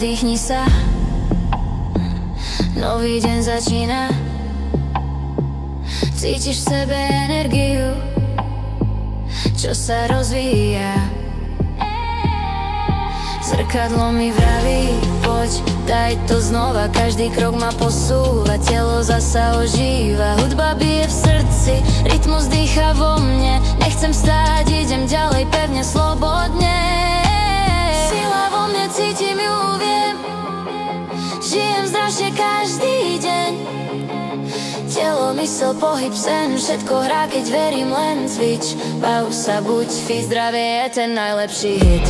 nadýchni sa, nový deň začína. Cítiš v sebe energiu, čo sa rozvíja. Zrkadlo mi vraví, poď, daj to znova. Každý krok ma posúva, telo zasa ožíva. Hudba bije v srdci, rytmus dýcha vo mne. Nechcem stáť, idem ďalej pevne, slobodne. Sila vo mne, cítim ju, viem. Žijem zdravšie každý deň. Telo, mysel, pohyb, sen, všetko hrá, keď verím, len cvič. Bav sa, buď fit, zdravie je ten najlepší hit.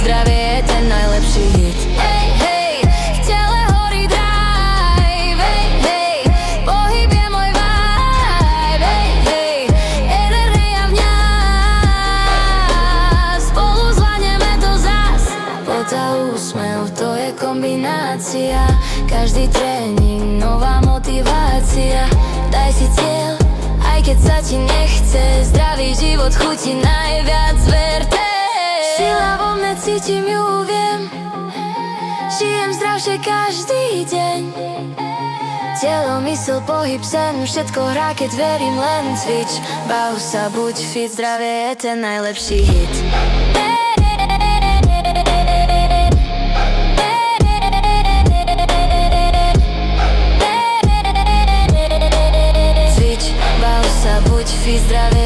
Zdravie je ten najlepší hit. Hej, hej, v tele horí drive. Hej, hej, pohyb je môj vibe. Hej, hej, energia v nás. Spolu zvládneme to zas. Pota, úsmev, to je kombinácia. Každý tréning, nová motivácia. Daj si cieľ, aj keď sa ti nechce. Zdravý život chutí najviac, verte. Sila vo mne, cítim ju, viem. Žijem zdravšie každý deň. Telo, mysel, pohyb, sen, všetko hrá, keď verím, len cvič. Bav sa, buď fit, zdravie je ten najlepší hit. Cvič, bav sa, buď fit, zdravie